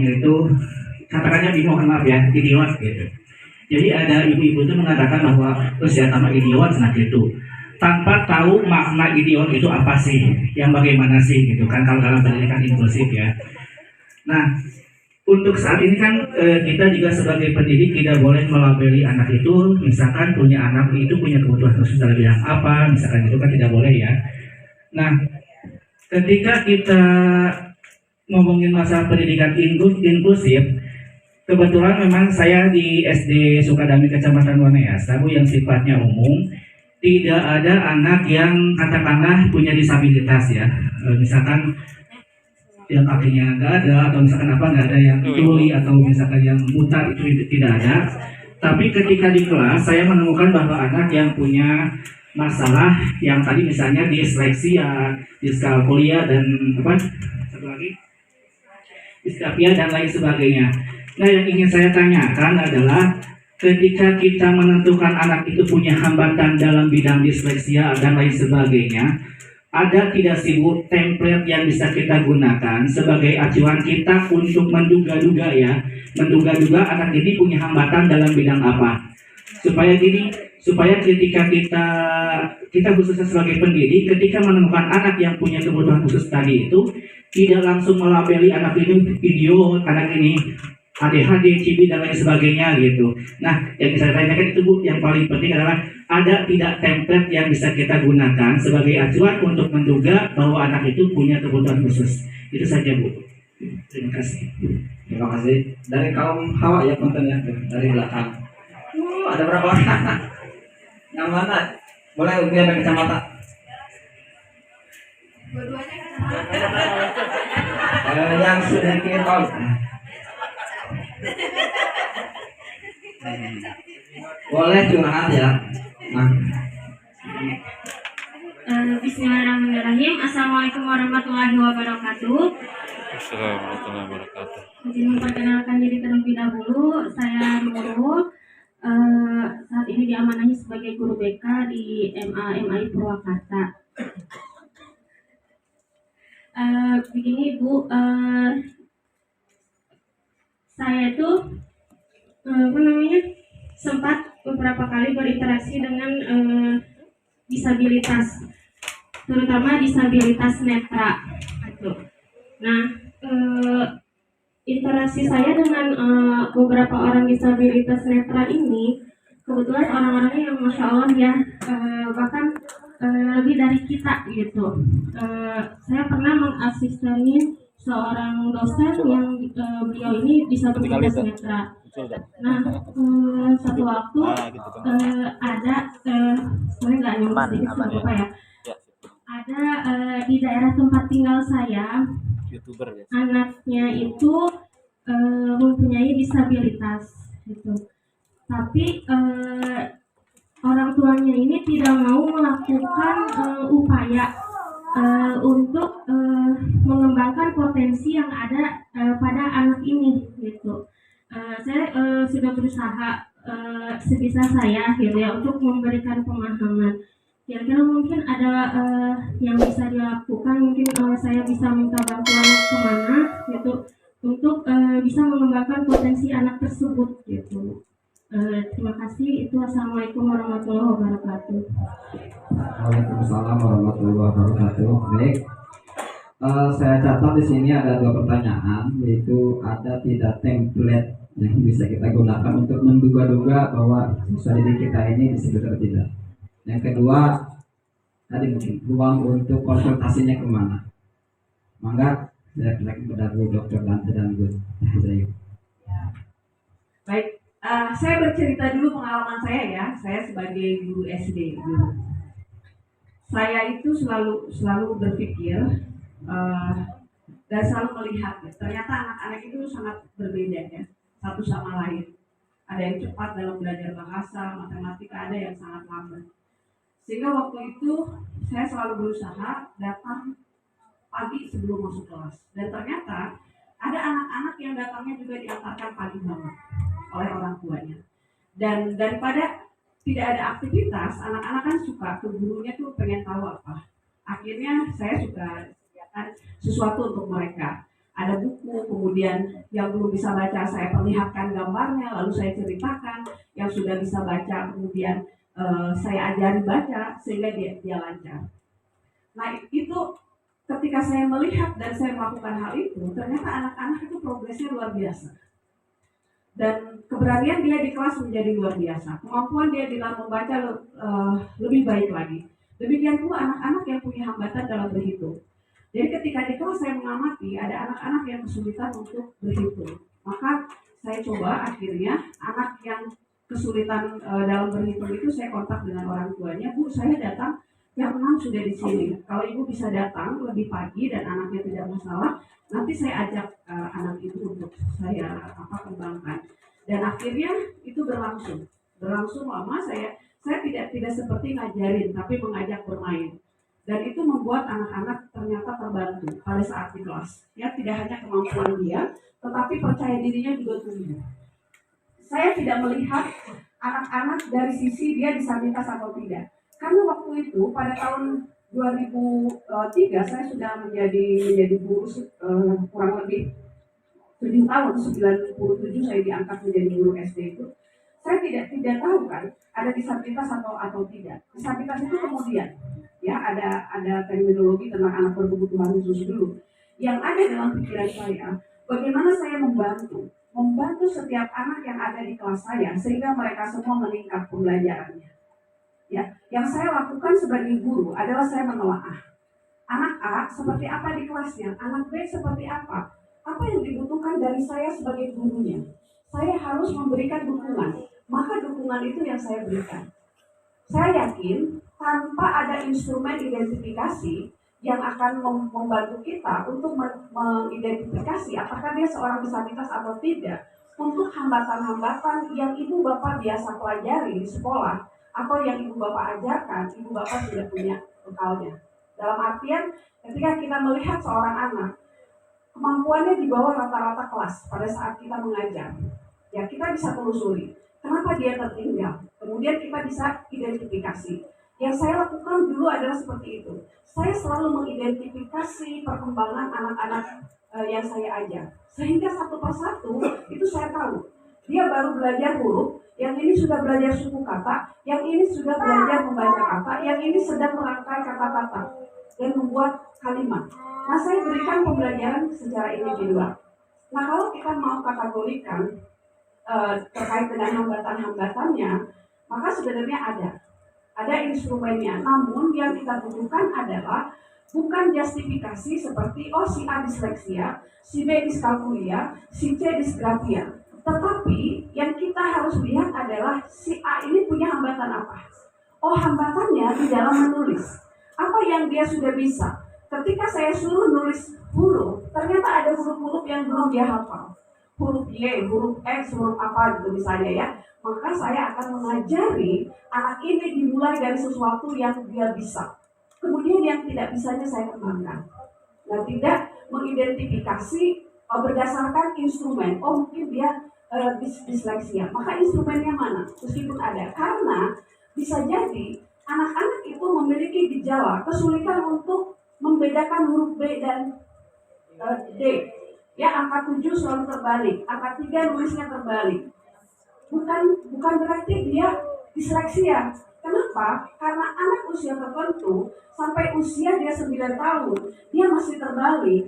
ngomongnya itu katakannya bingung, maaf ya, idiot gitu. Jadi ada ibu-ibu itu mengatakan bahwa usia tambah idiot nah gitu, tanpa tahu makna idiot itu apa sih, yang bagaimana sih gitu kan kalau dalam pendidikan inklusif ya. Nah, untuk saat ini kan kita juga sebagai pendidik tidak boleh melabeli anak itu, misalkan punya anak itu punya kebutuhan khusus dalam bidang apa, misalkan itu kan tidak boleh ya. Nah, ketika kita ngomongin masalah pendidikan inklusif, kebetulan memang saya di SD Sukadami Kecamatan Wanayasa Bu yang sifatnya umum, tidak ada anak yang katakanlah punya disabilitas ya. Misalkan yang kakinya nggak ada atau misalkan apa nggak ada yang tuli atau misalkan yang buta itu tidak ada. Tapi ketika di kelas saya menemukan bahwa anak yang punya masalah yang tadi misalnya disleksia, diskalkulia dan apa satu lagi diskapia dan lain sebagainya. Nah, yang ingin saya tanyakan adalah ketika kita menentukan anak itu punya hambatan dalam bidang disleksia dan lain sebagainya, ada tidak sih Bu template yang bisa kita gunakan sebagai acuan kita untuk menduga-duga ya, menduga-duga anak ini punya hambatan dalam bidang apa? Supaya ketika kita khususnya sebagai pendidik, ketika menemukan anak yang punya kebutuhan khusus tadi itu, tidak langsung melabeli anak ini idiot, anak ini ADHD, CB dan lain sebagainya gitu. Nah, yang bisa saya tanyakan itu Bu, yang paling penting adalah ada tidak template yang bisa kita gunakan sebagai acuan untuk menduga bahwa anak itu punya kebutuhan khusus. Itu saja Bu. Terima kasih. Terima kasih. Dari kaum Hawa ya kontennya dari belakang. Ada berapa orang? Yang mana? Boleh ujian dari kacamata. Dua-duanya kacamata. Yang sedikit boleh curhat ya. Nah. Bismillahirrahmanirrahim. Assalamualaikum warahmatullahi wabarakatuh. Assalamualaikum warahmatullahi wabarakatuh. Izin memperkenalkan diri terlebih dahulu. Saya Nurul. Saat ini diamanahi sebagai guru BK di MI Purwakarta. Begini Bu, saya itu sempat beberapa kali berinteraksi dengan disabilitas, terutama disabilitas netra. Nah, interaksi saya dengan beberapa orang disabilitas netra ini kebetulan orang-orangnya yang masya Allah ya, bahkan lebih dari kita gitu. Saya pernah mengasisteni seorang dosen yang beliau ini disabilitas netra. Nah, satu waktu ada sebenarnya nggak nyambung sedikit apa ya, ada di daerah tempat tinggal saya, anaknya itu mempunyai disabilitas gitu. Tapi orang tuanya ini tidak mau melakukan upaya untuk mengembangkan potensi yang ada pada anak ini gitu. Saya sudah berusaha sebisa saya gitu ya untuk memberikan pemahaman. Kira-kira mungkin ada yang bisa dilakukan, mungkin saya bisa minta bantuan kemana gitu untuk bisa mengembangkan potensi anak tersebut gitu. Terima kasih. Itu assalamualaikum warahmatullahi wabarakatuh. Waalaikumsalam warahmatullahi wabarakatuh. Baik, saya catat di sini ada dua pertanyaan, yaitu ada tidak template yang bisa kita gunakan untuk menduga-duga bahwa siswa didik kita ini disabilitas atau tidak. Yang kedua, tadi mungkin ruang untuk konsultasinya kemana. Mangga saya silakan kepada Bu Dr. Dante dan Bu Zayu. Baik, saya bercerita dulu pengalaman saya ya. Saya sebagai guru SD dulu. Saya itu selalu berpikir dan selalu melihat ya, ternyata anak-anak itu sangat berbeda ya, satu sama lain. Ada yang cepat dalam belajar bahasa, matematika, ada yang sangat lambat. Sehingga waktu itu saya selalu berusaha datang pagi sebelum masuk kelas. Dan ternyata ada anak-anak yang datangnya juga diantarkan pagi banget oleh orang tuanya. Dan daripada tidak ada aktivitas, anak-anak kan suka ke gurunya tuh pengen tahu apa. Akhirnya saya suka sediakan sesuatu untuk mereka. ada buku, kemudian yang belum bisa baca saya perlihatkan gambarnya, lalu saya ceritakan, yang sudah bisa baca kemudian saya ajari baca sehingga dia lancar. Nah itu ketika saya melihat dan saya melakukan hal itu, ternyata anak-anak itu progresnya luar biasa. Dan keberanian dia di kelas menjadi luar biasa. Kemampuan dia dalam membaca lebih baik lagi. Demikian pula anak-anak yang punya hambatan dalam berhitung. Jadi ketika di kelas saya mengamati ada anak-anak yang kesulitan untuk berhitung. Maka saya coba akhirnya anak yang kesulitan dalam berhitung itu saya kontak dengan orang tuanya. Bu, saya datang jam 6 sudah di sini. Kalau ibu bisa datang lebih pagi dan anaknya tidak masalah, nanti saya ajak anak itu untuk saya kembangkan. Dan akhirnya itu berlangsung lama. Saya tidak seperti ngajarin, tapi mengajak bermain. Dan itu membuat anak-anak ternyata terbantu pada saat di kelas. Ya, tidak hanya kemampuan dia, tetapi percaya dirinya juga tumbuh. Saya tidak melihat anak-anak dari sisi dia disabilitas atau tidak. Karena waktu itu pada tahun 2003 saya sudah menjadi guru kurang lebih 7 tahun, 97 saya diangkat menjadi guru SD itu. Saya tidak tahu kan ada disabilitas atau tidak. Disabilitas itu kemudian ya ada terminologi tentang anak berkebutuhan khusus dulu. Yang ada dalam pikiran saya, bagaimana saya membantu setiap anak yang ada di kelas saya sehingga mereka semua meningkat pembelajarannya. Ya, yang saya lakukan sebagai guru adalah saya menelaah anak A seperti apa di kelasnya, anak B seperti apa yang dibutuhkan dari saya sebagai gurunya. Saya harus memberikan dukungan, maka dukungan itu yang saya berikan. Saya yakin tanpa ada instrumen identifikasi yang akan membantu kita untuk mengidentifikasi apakah dia seorang disabilitas atau tidak, untuk hambatan-hambatan yang ibu bapak biasa pelajari di sekolah atau yang ibu bapak ajarkan, ibu bapak sudah punya bekalnya. Dalam artian ketika kita melihat seorang anak kemampuannya di bawah rata-rata kelas pada saat kita mengajar, ya kita bisa telusuri kenapa dia tertinggal. Kemudian kita bisa identifikasi. Yang saya lakukan dulu adalah seperti itu. Saya selalu mengidentifikasi perkembangan anak-anak yang saya ajar. Sehingga satu persatu itu saya tahu. Dia baru belajar huruf, yang ini sudah belajar suku kata, yang ini sudah belajar membaca kata, yang ini sedang merangkai kata-kata dan membuat kalimat. Nah, saya berikan pembelajaran secara individual. Nah, kalau kita mau kategorikan terkait dengan hambatan-hambatannya, maka sebenarnya ada instrumennya. Namun yang kita butuhkan adalah bukan justifikasi seperti si A disleksia, si B diskalkulia, si C disgrafia. Tetapi yang kita harus lihat adalah si A ini punya hambatan apa? Hambatannya di dalam menulis. Apa yang dia sudah bisa? Ketika saya suruh nulis huruf, ternyata ada huruf-huruf yang belum dia hafal. Huruf Y, huruf X, huruf apa gitu misalnya ya. Maka saya akan mengajari anak ini dimulai dari sesuatu yang dia bisa. Kemudian yang tidak bisanya saya kembangkan. Nah, tidak mengidentifikasi berdasarkan instrumen. Mungkin dia disleksia. Maka instrumennya mana? Meskipun ada. Karena bisa jadi anak-anak itu memiliki gejala kesulitan untuk membedakan huruf B dan D. Ya, angka 7 selalu terbalik, angka 3 nulisnya terbalik. Bukan berarti dia disleksia. Kenapa? Karena anak usia tertentu sampai usia dia 9 tahun, dia masih terbalik.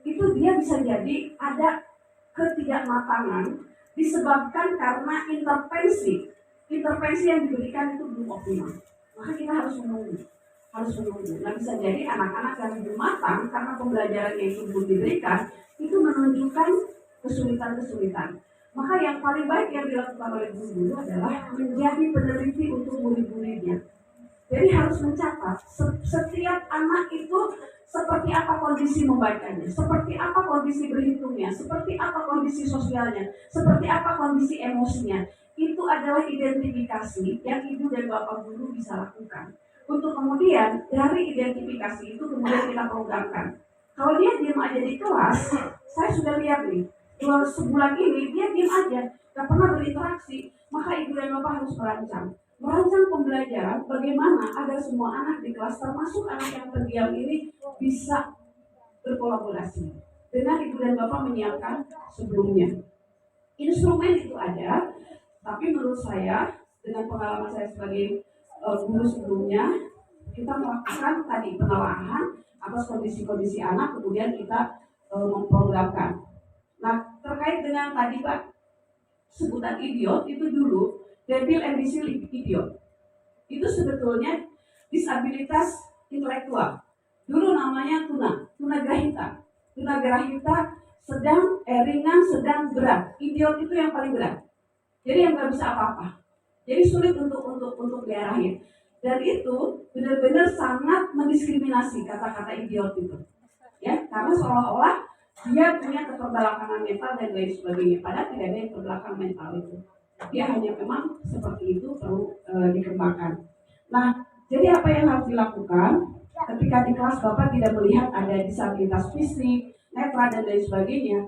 Itu dia bisa jadi ada ketidakmatangan disebabkan karena intervensi yang diberikan itu belum optimal. Maka kita harus menunggu. Nah, bisa jadi anak-anak yang belum matang karena pembelajarannya itu belum diberikan, itu menunjukkan kesulitan-kesulitan. Maka yang paling baik yang dilakukan oleh guru adalah menjadi peneliti untuk murid-muridnya. Jadi harus mencatat setiap anak itu seperti apa kondisi membacanya, seperti apa kondisi berhitungnya, seperti apa kondisi sosialnya, seperti apa kondisi emosinya. Itu adalah identifikasi yang ibu dan bapak guru bisa lakukan. Untuk kemudian dari identifikasi itu kemudian kita programkan. Kalau dia diam aja di kelas, saya sudah lihat nih, sebulan ini dia diam aja, gak pernah berinteraksi. Maka ibu dan bapak harus merancang pembelajaran bagaimana agar semua anak di kelas termasuk anak yang terdiam ini bisa berkolaborasi. dengan ibu dan bapak menyiapkan sebelumnya. Instrumen itu ada, tapi menurut saya dengan pengalaman saya sebagai guru sebelumnya, kita melakukan tadi penelaahan atas kondisi-kondisi anak, kemudian kita memprogramkan. Nah, terkait dengan tadi Pak, sebutan idiot itu dulu, debil ambisius idiot. Itu sebetulnya disabilitas intelektual. Dulu namanya tunagrahita. Tunagrahita ringan, sedang, berat. Idiot itu yang paling berat. Jadi yang nggak bisa apa-apa. Jadi sulit untuk diarahin. Dan itu benar-benar sangat mendiskriminasi kata-kata idiot itu. Ya, karena seolah-olah dia punya keterbelakangan mental dan lain sebagainya. Padahal tidak ada yang terbelakang mental itu. Dia hanya memang seperti itu perlu dikembangkan. Nah, jadi apa yang harus dilakukan ketika di kelas Bapak tidak melihat ada disabilitas fisik, netra dan lain sebagainya?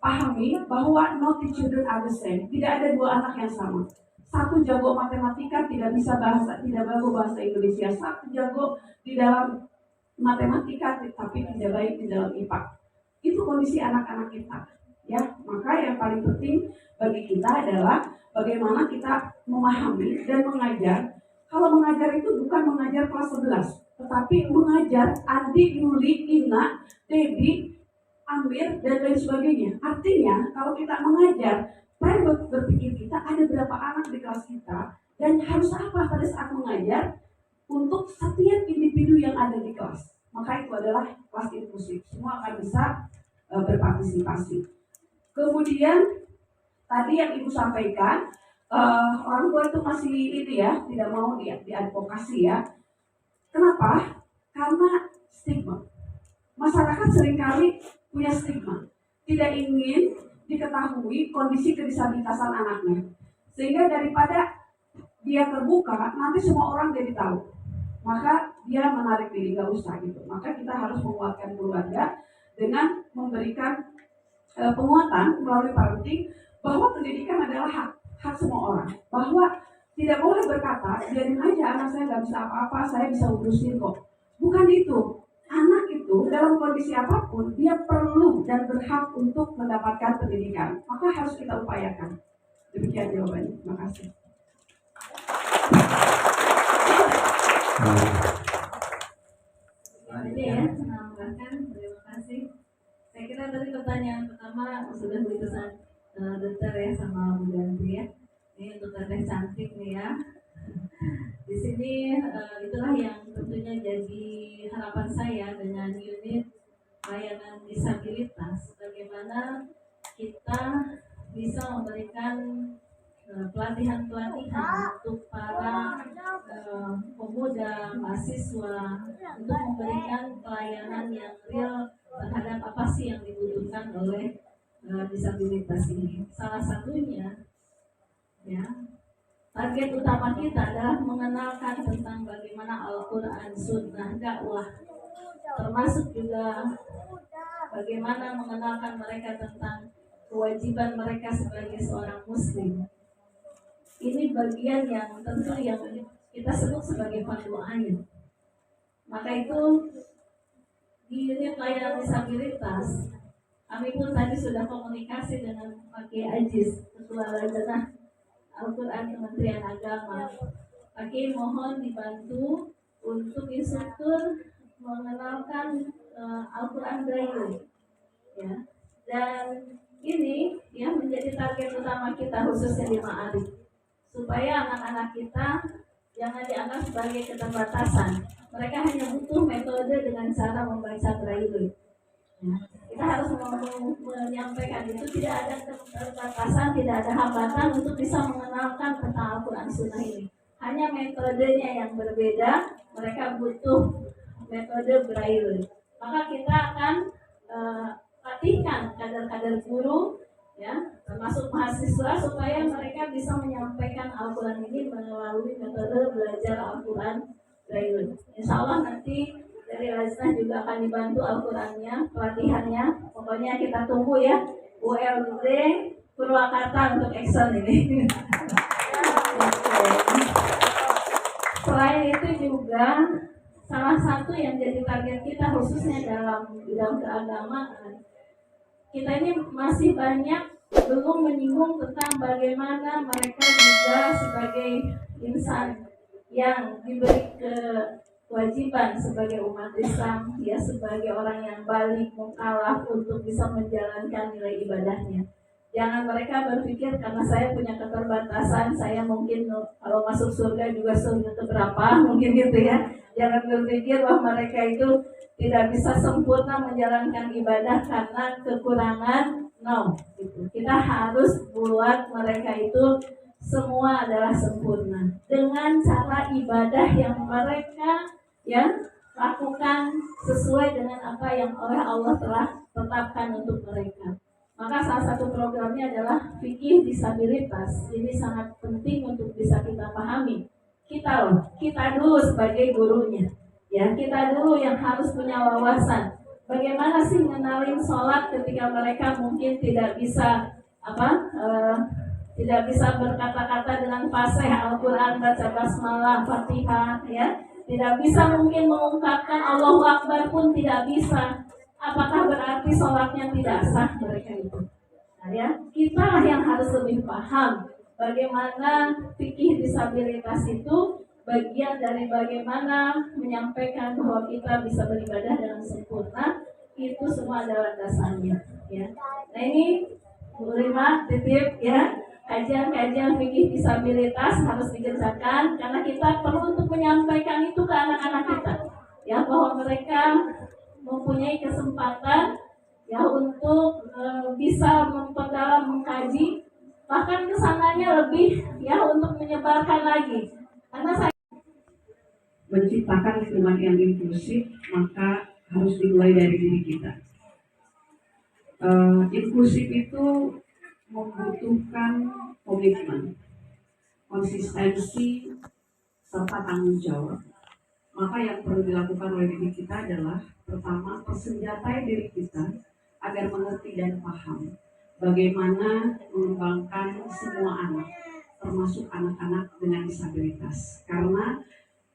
Pahami bahwa no two children are the same. Tidak ada dua anak yang sama. Satu jago matematika tidak jago bahasa Indonesia. Satu jago di dalam matematika tapi tidak baik di dalam IPA. Itu kondisi anak-anak kita. Ya, maka yang paling penting bagi kita adalah bagaimana kita memahami dan mengajar. Kalau mengajar itu bukan mengajar kelas 11, tetapi mengajar Andi, Yuli, Ina, Debbie, Amir, dan lain sebagainya. Artinya, kalau kita mengajar, tren berpikir kita ada berapa anak di kelas kita, dan harus apa pada saat mengajar untuk setiap individu yang ada di kelas. Maka itu adalah kelas inklusif. Semua akan bisa berpartisipasi. Kemudian, tadi yang Ibu sampaikan, orang tua itu masih tidak mau diadvokasi ya. Kenapa? Karena stigma. Masyarakat seringkali punya stigma, tidak ingin diketahui kondisi kedisabilitasan anaknya, sehingga daripada dia terbuka, nanti semua orang jadi tahu, maka dia menarik diri, gak usah gitu. Maka kita harus menguatkan keluarga dengan memberikan penguatan melalui parenting bahwa pendidikan adalah hak semua orang, bahwa tidak boleh berkata biarin aja anak saya nggak bisa apa-apa, saya bisa urusin kok. Bukan itu. Anak itu dalam kondisi apapun dia perlu dan berhak untuk mendapatkan pendidikan, maka harus kita upayakan. Demikian jawabannya. Terima kasih. Jadi ya, menambahkan, terima kasih. Saya kira tadi pertanyaan pertama sudah dipesan dokter ya sama Bu Dandri ya. Ini untuk teteh cantik nih ya. Di sini itulah yang tentunya jadi harapan saya dengan unit layanan disabilitas. Bagaimana kita bisa memberikan pelatihan-pelatihan untuk para pemuda, mahasiswa untuk memberikan pelayanan yang real terhadap apa sih yang dibutuhkan oleh disabilitas ini. Salah satunya ya, target utama kita adalah mengenalkan tentang bagaimana Al-Quran, Sunnah, dakwah, termasuk juga bagaimana mengenalkan mereka tentang kewajiban mereka sebagai seorang muslim. Ini bagian yang tentu yang kita sebut sebagai fardu ain. Maka itu di unit layanan disabilitas, kami pun tadi sudah komunikasi dengan Pak Kiai Aziz, Ketua Lajnah Al-Quran Kementerian Agama. Pak Kiai mohon dibantu untuk instruktur mengenalkan Al-Quran Braille, ya. Dan ini ya menjadi target utama kita khususnya di Ma'arif, supaya anak-anak kita jangan dianggap sebagai keterbatasan. Mereka hanya butuh metode dengan cara membaca Braille. Ya. Kita harus menyampaikan itu tidak ada keterbatasan, tidak ada hambatan untuk bisa mengenalkan tentang Al-Quran Sunnah ini. Hanya metodenya yang berbeda, mereka butuh metode Braille. Maka kita akan latihkan kader-kader guru, ya, termasuk mahasiswa supaya mereka bisa menyampaikan Al-Quran ini melalui metode belajar Al-Quran Braille. Insya Allah nanti dari Lajnah juga akan dibantu Al-Qurannya, pelatihannya. Pokoknya kita tunggu ya, ULD Purwakarta untuk Excel ini. Selain itu juga salah satu yang jadi target kita khususnya dalam bidang keagamaan kita ini masih banyak belum menyinggung tentang bagaimana mereka juga sebagai insan yang diberi kewajiban sebagai umat Islam, ya sebagai orang yang balik mukallaf untuk bisa menjalankan nilai ibadahnya. Jangan mereka berpikir karena saya punya keterbatasan, saya mungkin kalau masuk surga juga surga keberapa, mungkin gitu ya. Jangan berpikir bahwa mereka itu tidak bisa sempurna menjalankan ibadah karena kekurangan. No, gitu. Kita harus buat mereka itu semua adalah sempurna dengan cara ibadah yang mereka ya lakukan sesuai dengan apa yang oleh Allah telah tetapkan untuk mereka. Maka salah satu programnya adalah fikih disabilitas. Ini sangat penting untuk bisa kita pahami. Kita dulu sebagai gurunya. Ya, kita dulu yang harus punya wawasan. Bagaimana sih mengenalin sholat ketika mereka mungkin tidak bisa tidak bisa berkata-kata dengan fasih Al-Quran, baca basmalah, Fatihah, ya. Tidak bisa mungkin mengungkapkan Allahu Akbar pun tidak bisa. Apakah berarti sholatnya tidak sah mereka itu? Nah, ya, kita lah yang harus lebih paham bagaimana fikih disabilitas itu bagian dari bagaimana menyampaikan bahwa kita bisa beribadah dengan sempurna. Itu semua adalah dasarnya, ya. Nah, ini Bu Rima titip ya, kajian-kajian fikih disabilitas harus dikerjakan karena kita perlu untuk menyampaikan itu ke anak-anak kita, ya, bahwa mereka mempunyai kesempatan ya untuk bisa memperdalam, mengkaji, bahkan kesananya lebih ya untuk menyebarkan lagi. Karena saya Menciptakan lingkungan yang inklusif, maka harus dimulai dari diri kita. Inklusif itu membutuhkan komitmen, konsistensi, serta tanggung jawab. Maka yang perlu dilakukan oleh diri kita adalah pertama, persenjatai diri kita agar mengerti dan paham bagaimana mengembangkan semua anak, termasuk anak-anak dengan disabilitas. Karena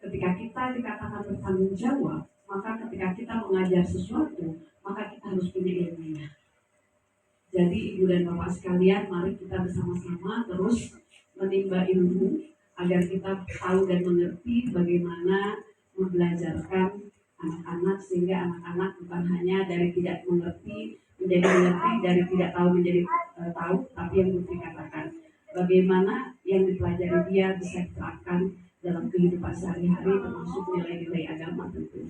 ketika kita dikatakan bertanggung jawab, maka ketika kita mengajar sesuatu, maka kita harus punya ilmunya. Jadi Ibu dan Bapak sekalian, mari kita bersama-sama terus menimba ilmu agar kita tahu dan mengerti bagaimana membelajarkan anak-anak sehingga anak-anak bukan hanya dari tidak mengerti menjadi mengerti, dari tidak tahu menjadi tahu, tapi yang Putri katakan bagaimana yang dipelajari dia bisa diterapkan dalam kehidupan sehari-hari termasuk nilai-nilai agama tentu.